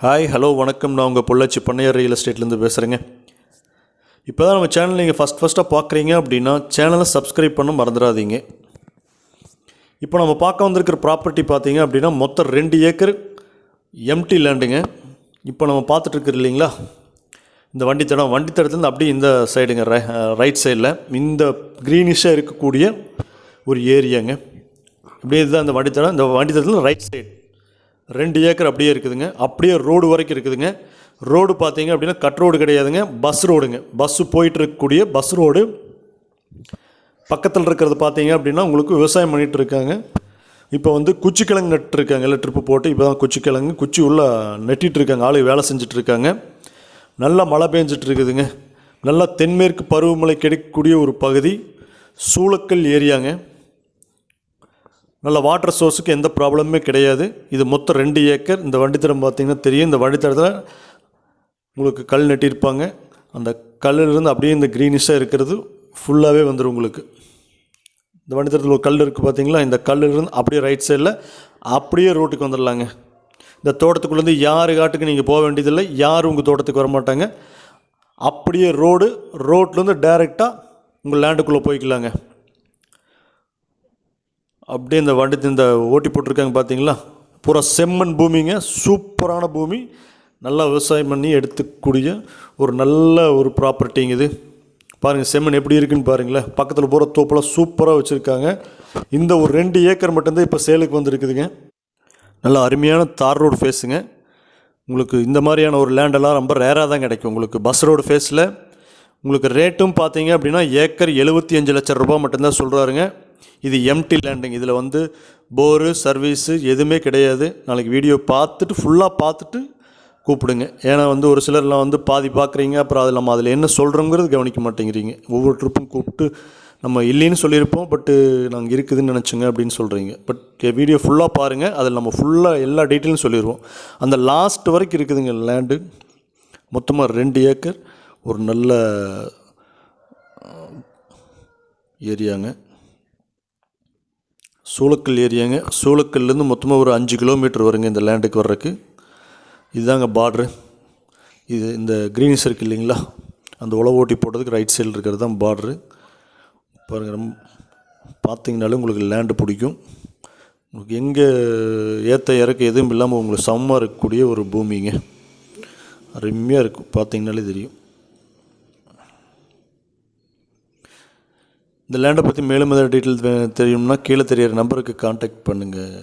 Hi hello வணக்கம். நான் உங்கள் பொள்ளாச்சி பண்ணையார் ரியல் எஸ்டேட்லேருந்து பேசுகிறேங்க. இப்போ தான் நம்ம சேனல் நீங்கள் ஃபஸ்ட்டாக பார்க்குறீங்க அப்படின்னா சேனலை சப்ஸ்கிரைப் பண்ண மறந்துடாதீங்க. இப்போ நம்ம பார்க்க வந்திருக்கிற ப்ராப்பர்ட்டி பார்த்தீங்க அப்படின்னா மொத்தம் 2 ஏக்கர் எம்டி லேண்டுங்க. இப்போ நம்ம பார்த்துட்ருக்குற இல்லைங்களா இந்த வண்டித்தடத்துலேருந்து அப்படியே இந்த சைடுங்க ரைட் சைடில் இந்த க்ரீனிஷாக இருக்கக்கூடிய ஒரு ஏரியாங்க. அப்படியே இதுதான் இந்த வண்டித்தடத்தில் ரைட் சைடு 2 ஏக்கர் அப்படியே இருக்குதுங்க. அப்படியே ரோடு வரைக்கும் இருக்குதுங்க. ரோடு பார்த்தீங்க அப்படின்னா கட் ரோடு கிடையாதுங்க, பஸ் ரோடுங்க. பஸ்ஸு போயிட்டு இருக்கக்கூடிய பஸ் ரோடு. பக்கத்தில் இருக்கிறது பார்த்தீங்க அப்படின்னா உங்களுக்கு விவசாயம் பண்ணிகிட்டு இருக்காங்க. இப்போ வந்து குச்சிக்கிழங்கு நட்டுருக்காங்க. எல்லாம் ட்ரிப்பு போட்டு இப்போ தான் குச்சி உள்ள நட்டிகிட்டு இருக்காங்க. ஆளு வேலை செஞ்சிட்ருக்காங்க. நல்லா மழை பெஞ்சிட்டு இருக்குதுங்க. நல்லா தென்மேற்கு பருவமழை கிடைக்கக்கூடிய ஒரு பகுதி சூளக்கல் ஏரியாங்க. நல்ல வாட்டர் சோர்ஸுக்கு எந்த ப்ராப்ளமுமே கிடையாது. இது மொத்தம் 2 ஏக்கர். இந்த வண்டித்தடம் பார்த்திங்கன்னா தெரியும். இந்த வண்டித்தடத்தில் உங்களுக்கு கல் நட்டியிருப்பாங்க. அந்த கல்லிலிருந்து அப்படியே இந்த க்ரீனிஷாக இருக்கிறது ஃபுல்லாகவே வந்துடும் உங்களுக்கு. இந்த வண்டித்தடத்தில் ஒரு கல் இருக்குது பார்த்தீங்களா, இந்த கல்லிலிருந்து அப்படியே ரைட் சைடில் அப்படியே ரோட்டுக்கு வந்துடலாங்க. இந்த தோட்டத்துக்குள்ளேருந்து யார் காட்டுக்கு நீங்கள் போக வேண்டியதில்லை, யாரும் உங்கள் தோட்டத்துக்கு வரமாட்டாங்க. அப்படியே ரோட்லேருந்து டைரெக்டாக உங்கள் லேண்டுக்குள்ளே போய்க்கலாங்க. அப்படியே இந்த ஓட்டி போட்டிருக்காங்க பார்த்தீங்களா, பூரா செம்மண் பூமிங்க. சூப்பரான பூமி. நல்லா விவசாயம் பண்ணி எடுத்துக்கூடிய ஒரு நல்ல ஒரு ப்ராப்பர்ட்டிங்க இது. பாருங்கள் செம்மண் எப்படி இருக்குன்னு பாருங்களேன். பக்கத்தில் பூரா தோப்பெல்லாம் சூப்பராக வச்சுருக்காங்க. இந்த ஒரு 2 ஏக்கர் மட்டும்தான் இப்போ சேலுக்கு வந்துருக்குதுங்க. நல்லா அருமையான தார் ரோடு ஃபேஸுங்க. உங்களுக்கு இந்த மாதிரியான ஒரு லேண்டெல்லாம் ரொம்ப ரேராக தான் கிடைக்கும். உங்களுக்கு பஸ் ரோடு ஃபேஸில் உங்களுக்கு ரேட்டும் பார்த்தீங்க அப்படின்னா ஏக்கர் 75 லட்சம் ரூபா மட்டும்தான் சொல்கிறாருங்க. இது எம்டி லேண்டுங்க. இதில் வந்து போரு சர்வீஸு எதுவுமே கிடையாது. நாளைக்கு வீடியோ ஃபுல்லாக பார்த்துட்டு கூப்பிடுங்க. ஏன்னா வந்து ஒரு சிலர்லாம் வந்து பாதி பார்க்குறீங்க, அப்புறம் அதில் என்ன சொல்கிறோங்கிறது கவனிக்க மாட்டேங்கிறீங்க. ஒவ்வொரு ட்ரிப்பும் கூப்பிட்டு நம்ம இல்லைன்னு சொல்லியிருப்போம், பட்டு நாங்கள் இருக்குதுன்னு நினச்சோங்க அப்படின்னு சொல்கிறீங்க. பட் வீடியோ ஃபுல்லாக பாருங்கள். அதில் நம்ம ஃபுல்லாக எல்லா டீட்டெயிலும் சொல்லிடுவோம். அந்த லாஸ்ட் வரைக்கும் இருக்குதுங்க லேண்டு. மொத்தமாக 2 ஏக்கர் ஒரு நல்ல ஏரியாங்க. சூளக்கல் ஏரியாங்க. சூளக்கல்லேருந்து மொத்தமாக ஒரு 5 கிலோமீட்டர் வருங்க இந்த லேண்டுக்கு வர்றதுக்கு. இதுதாங்க பார்ட்ரு. இது இந்த க்ரீனிஷ் இருக்குது இல்லைங்களா, அந்த உழவு ஓட்டி போட்டதுக்கு ரைட் சைடில் இருக்கிறது தான் பார்ட்ரு. பாருங்கள், பார்த்தீங்கனாலும் உங்களுக்கு லேண்டு பிடிக்கும். உங்களுக்கு எங்கே ஏற்ற இறக்க எதுவும் இல்லாமல் உங்களுக்கு சமமாக இருக்கக்கூடிய ஒரு பூமிங்க. அருமையாக இருக்கும், பார்த்தீங்கனாலே தெரியும். இந்த லேண்டை பற்றி மேலும் ஏதாவது டீட்டெயில் தெரியும்னா கீழே தெரியிற நம்பருக்கு கான்டாக்ட் பண்ணுங்கள்.